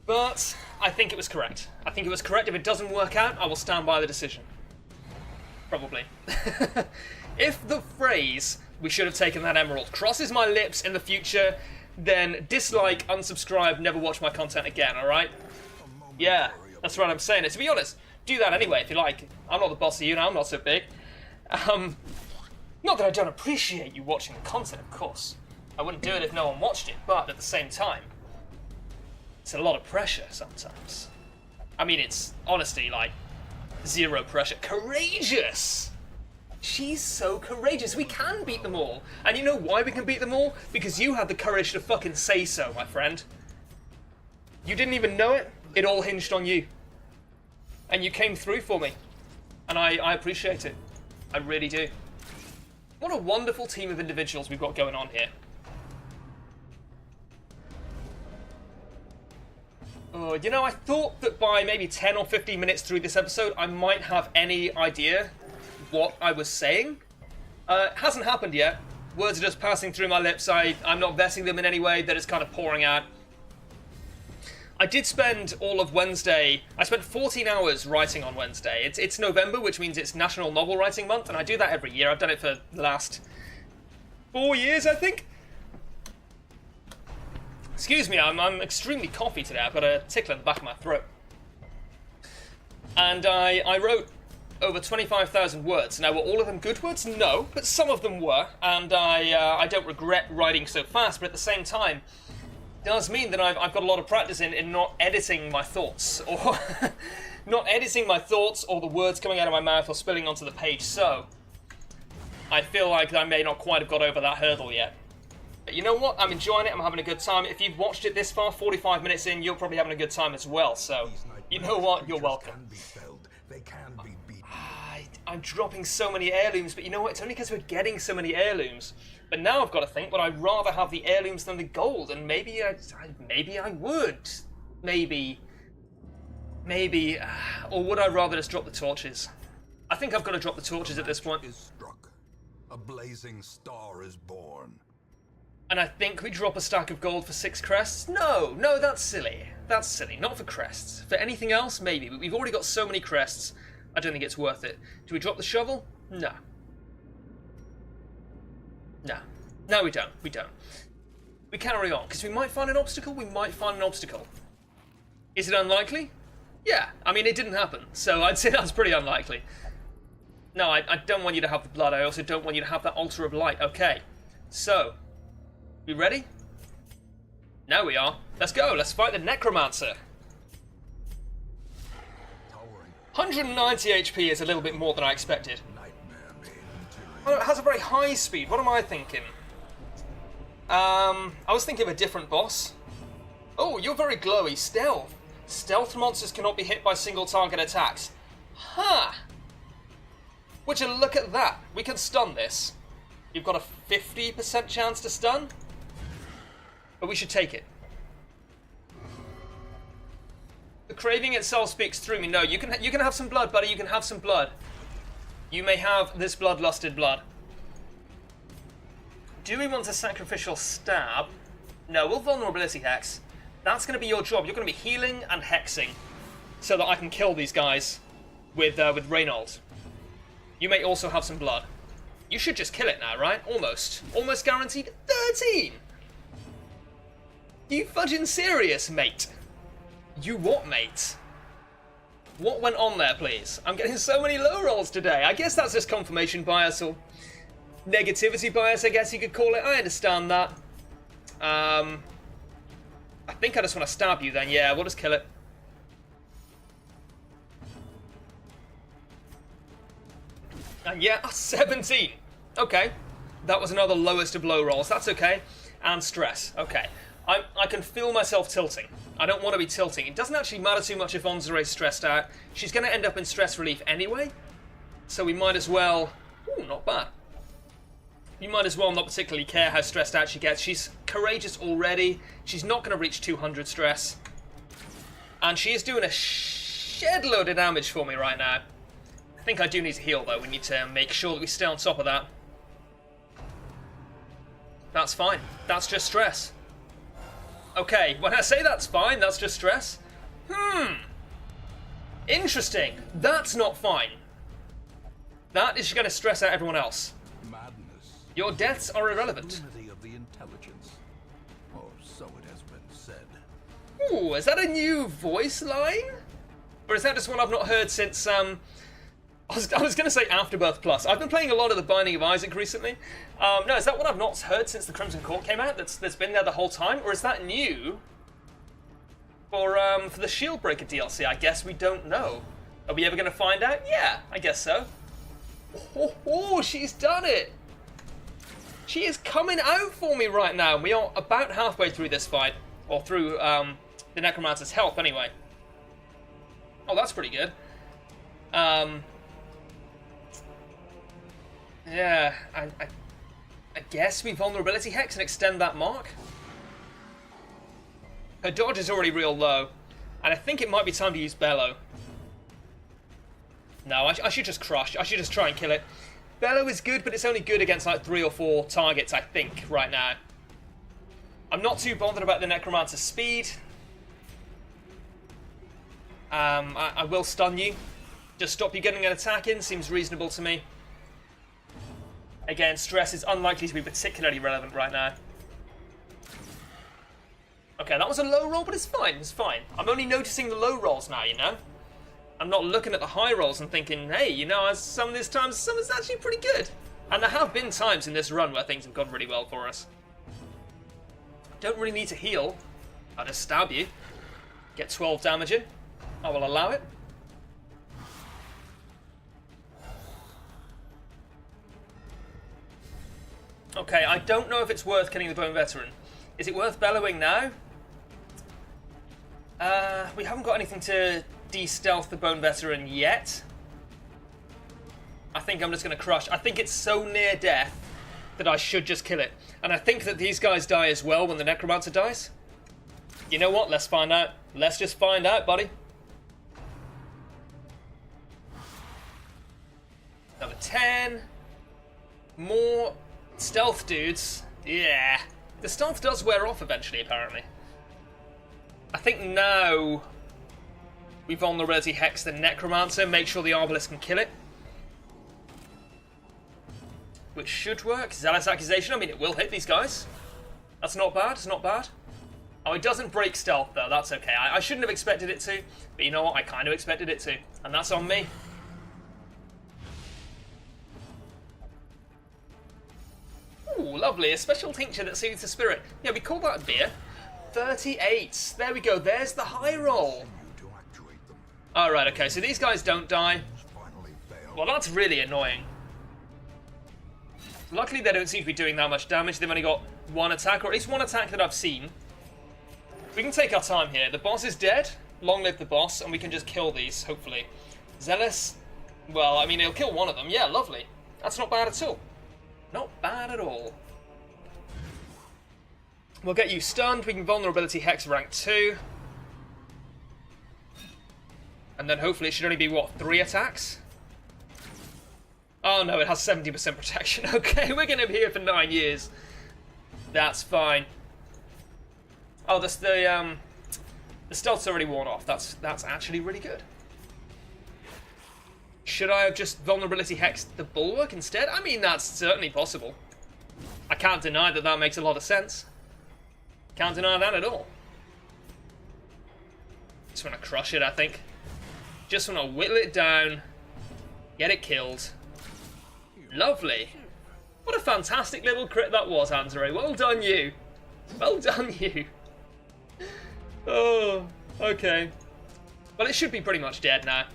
But I think it was correct. I think it was correct. If it doesn't work out, I will stand by the decision. Probably. If the phrase, "we should have taken that emerald," crosses my lips in the future, then dislike, unsubscribe, never watch my content again, alright? Yeah, that's right, I'm saying it. To be honest, do that anyway if you like. I'm not the boss of you now, I'm not so big. Not that I don't appreciate you watching the content, of course. I wouldn't do it if no one watched it, but at the same time, it's a lot of pressure sometimes. I mean, it's honestly like zero pressure. Courageous! She's so courageous. We can beat them all. And you know why we can beat them all? Because you had the courage to fucking say so, my friend. You didn't even know it. It all hinged on you. And you came through for me. And I appreciate it. I really do. What a wonderful team of individuals we've got going on here. Oh, you know, I thought that by maybe 10 or 15 minutes through this episode, I might have any idea what I was saying. It hasn't happened yet. Words are just passing through my lips. I'm not vetting them in any way. They're just kind of pouring out. I did spend all of Wednesday... I spent 14 hours writing on Wednesday. It's November, which means it's National Novel Writing Month, and I do that every year. I've done it for the last 4 years, I think. Excuse me, I'm extremely coffee today. I've got a tickle in the back of my throat. And I wrote over 25,000 words. Now, were all of them good words? No, but some of them were, and I don't regret writing so fast, but at the same time, it does mean that I've got a lot of practice in not editing my thoughts, or not editing my thoughts, or the words coming out of my mouth or spilling onto the page, so I feel like I may not quite have got over that hurdle yet. But you know what? I'm enjoying it, I'm having a good time. If you've watched it this far, 45 minutes in, you're probably having a good time as well, so you know what? You're welcome. Can be felled. They can be beaten. I'm dropping so many heirlooms, but you know what? It's only because we're getting so many heirlooms. But now I've got to think, would I rather have the heirlooms than the gold? And maybe I would. Maybe. Or would I rather just drop the torches? I think I've got to drop the torches at this point. Is struck. A blazing star is born. And I think we drop a stack of gold for 6 crests? No, that's silly. That's silly. Not for crests. For anything else, maybe. But we've already got so many crests, I don't think it's worth it. Do we drop the shovel? No. No, we don't. We carry on, because we might find an obstacle. Is it unlikely? Yeah. I mean, it didn't happen, so I'd say that's pretty unlikely. No, I don't want you to have the blood. I also don't want you to have that altar of light. Okay. So, we ready? Now we are. Let's go. Let's fight the necromancer. 190 HP is a little bit more than I expected. Oh, it has a very high speed. What am I thinking? I was thinking of a different boss. Oh, you're very glowy. Stealth. Stealth monsters cannot be hit by single target attacks. Huh. Would you look at that? We can stun this. You've got a 50% chance to stun. But we should take it. The craving itself speaks through me. No, you can have some blood, buddy. You can have some blood. You may have this bloodlusted blood. Do we want a sacrificial stab? No, we'll vulnerability hex. That's going to be your job. You're going to be healing and hexing so that I can kill these guys. with Reynold. You may also have some blood. You should just kill it now, right? Almost. Almost guaranteed. 13! You fudging serious, mate? You what, mate? What went on there, please? I'm getting so many low rolls today. I guess that's just confirmation bias or negativity bias, I guess you could call it. I understand that. I think I just want to stab you then. Yeah, we'll just kill it. And yeah, 17. Okay. That was another lowest of low rolls. That's okay. And stress. Okay. I can feel myself tilting. I don't want to be tilting. It doesn't actually matter too much if Onzare's stressed out. She's going to end up in stress relief anyway. So we might as well... Ooh, not bad. You might as well not particularly care how stressed out she gets. She's courageous already. She's not going to reach 200 stress. And she is doing a shed load of damage for me right now. I think I do need to heal, though. We need to make sure that we stay on top of that. That's fine. That's just stress. Okay, when I say that's fine, that's just stress. Interesting. That's not fine. That is going to stress out everyone else. Madness. Your deaths are irrelevant. Unity of the intelligence. Or so it has been said. Ooh, is that a new voice line? Or is that just one I've not heard since, I was going to say Afterbirth Plus. I've been playing a lot of The Binding of Isaac recently. No, is that one I've not heard since the Crimson Court came out? That's been there the whole time? Or is that new for the Shieldbreaker DLC? I guess we don't know. Are we ever going to find out? Yeah, I guess so. Oh, she's done it! She is coming out for me right now. We are about halfway through this fight. Or through the Necromancer's health, anyway. Oh, that's pretty good. Yeah, I guess we Vulnerability Hex and extend that mark. Her dodge is already real low, and I think it might be time to use Bellow. No, I should just crush. I should just try and kill it. Bellow is good, but it's only good against like 3 or 4 targets, I think, right now. I'm not too bothered about the Necromancer's speed. I will stun you. Just stop you getting an attack in, seems reasonable to me. Again, stress is unlikely to be particularly relevant right now. Okay, that was a low roll, but it's fine, it's fine. I'm only noticing the low rolls now, you know? I'm not looking at the high rolls and thinking, hey, you know, some of this is actually pretty good. And there have been times in this run where things have gone really well for us. Don't really need to heal. I'll just stab you. Get 12 damage in. I will allow it. Okay, I don't know if it's worth killing the Bone Veteran. Is it worth bellowing now? We haven't got anything to de-stealth the Bone Veteran yet. I think I'm just going to crush. I think it's so near death that I should just kill it. And I think that these guys die as well when the Necromancer dies. You know what? Let's find out. Let's just find out, buddy. Another 10. More stealth dudes. Yeah. The stealth does wear off eventually, apparently. I think now we Vulnerability Hex the Necromancer, make sure the Arbalest can kill it. Which should work. Zealous Accusation, I mean, it will hit these guys. That's not bad, it's not bad. Oh, it doesn't break stealth, though, that's okay. I shouldn't have expected it to, but you know what, I kind of expected it to. And that's on me. Ooh, lovely, a special tincture that soothes the spirit. Yeah, we call that beer. 38. There we go, there's the high roll. Alright, okay, so these guys don't die. Well, that's really annoying. Luckily, they don't seem to be doing that much damage. They've only got one attack, or at least one attack that I've seen. We can take our time here. The boss is dead. Long live the boss, and we can just kill these, hopefully. Zealous, well, I mean, it'll kill one of them. Yeah, lovely. That's not bad at all. Not bad at all. We'll get you stunned. We can Vulnerability Hex rank 2. And then hopefully it should only be, what, 3 attacks? Oh no, it has 70% protection. Okay, we're going to be here for 9 years. That's fine. Oh, the stealth's already worn off. That's actually really good. Should I have just vulnerability hexed the bulwark instead? I mean, that's certainly possible. I can't deny that that makes a lot of sense. Can't deny that at all. Just want to crush it, I think. Just want to whittle it down. Get it killed. Lovely. What a fantastic little crit that was, Anzare. Well done, you. Well done, you. Oh, okay. Well, it should be pretty much dead now.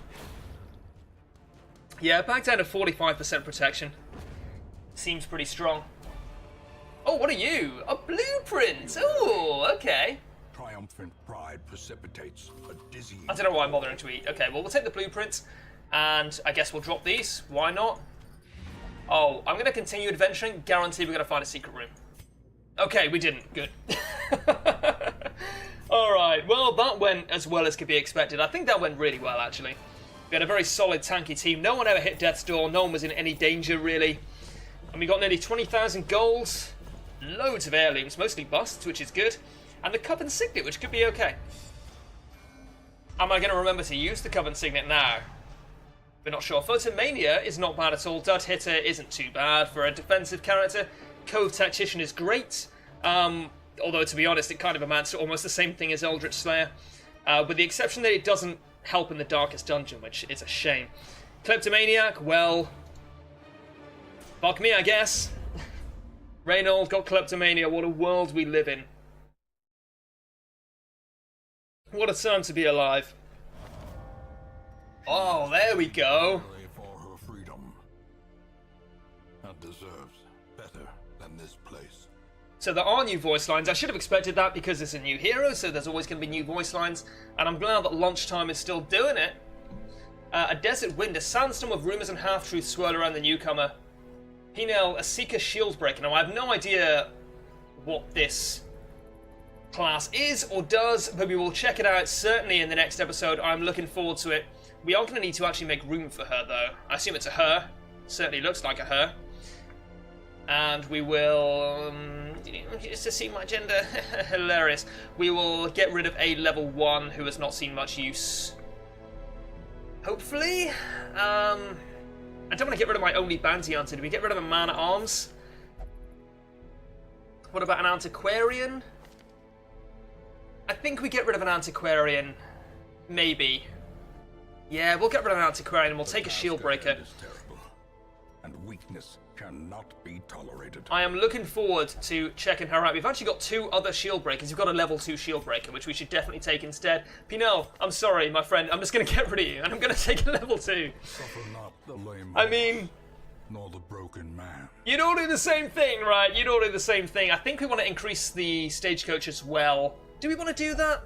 Yeah, back down to 45% protection. Seems pretty strong. Oh, what are you? A blueprint! Oh, okay. Triumphant pride precipitates a dizzying... I don't know why I'm bothering to eat. Okay, well, we'll take the blueprints, and I guess we'll drop these. Why not? Oh, I'm going to continue adventuring. Guarantee we're going to find a secret room. Okay, we didn't. Good. Alright, well, that went as well as could be expected. I think that went really well, actually. We had a very solid, tanky team. No one ever hit death's door. No one was in any danger, really. And we got nearly 20,000 goals. Loads of heirlooms, mostly busts, which is good. And the Coven Signet, which could be okay. Am I going to remember to use the Coven Signet now? We're not sure. Photomania is not bad at all. Dud Hitter isn't too bad for a defensive character. Cove Tactician is great. Although, to be honest, it kind of amounts to almost the same thing as Eldritch Slayer. With the exception that it doesn't help in the Darkest Dungeon, which is a shame. Kleptomaniac, well... fuck me, I guess. Reynold got Kleptomania. What a world we live in. What a time to be alive. Oh, there we go. For her freedom. That deserves better than this place. So there are new voice lines. I should have expected that because it's a new hero, so there's always going to be new voice lines. And I'm glad that Lunchtime is still doing it. A desert wind, a sandstorm of rumours and half-truths swirl around the newcomer. Pinel, a Seeker shield breaker. Now, I have no idea what this class is or does, but we will check it out certainly in the next episode. I'm looking forward to it. We are going to need to actually make room for her, though. I assume it's a her. Certainly looks like a her. And we will... just to see my gender. Hilarious. We will get rid of a level 1 who has not seen much use. Hopefully. I don't want to get rid of my only bounty hunter. Do we get rid of a man-at-arms? What about an antiquarian? I think we get rid of an antiquarian. Maybe. Yeah, we'll get rid of an antiquarian and we'll take a shield breaker. Is terrible, and weakness cannot be tolerated. I am looking forward to checking her out. We've actually got 2 other shield breakers. We've got a level 2 shield breaker, which we should definitely take instead. Pinel, I'm sorry, my friend. I'm just going to get rid of you, and I'm going to take a level 2. Suffer not the lame I mean... nor the broken man. You'd all do the same thing, right? You'd all do the same thing. I think we want to increase the stagecoach as well. Do we want to do that?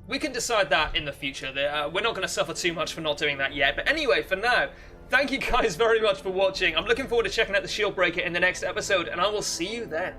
We can decide that in the future. We're not going to suffer too much for not doing that yet. But anyway, for now, thank you guys very much for watching. I'm looking forward to checking out the shield breaker in the next episode, and I will see you then.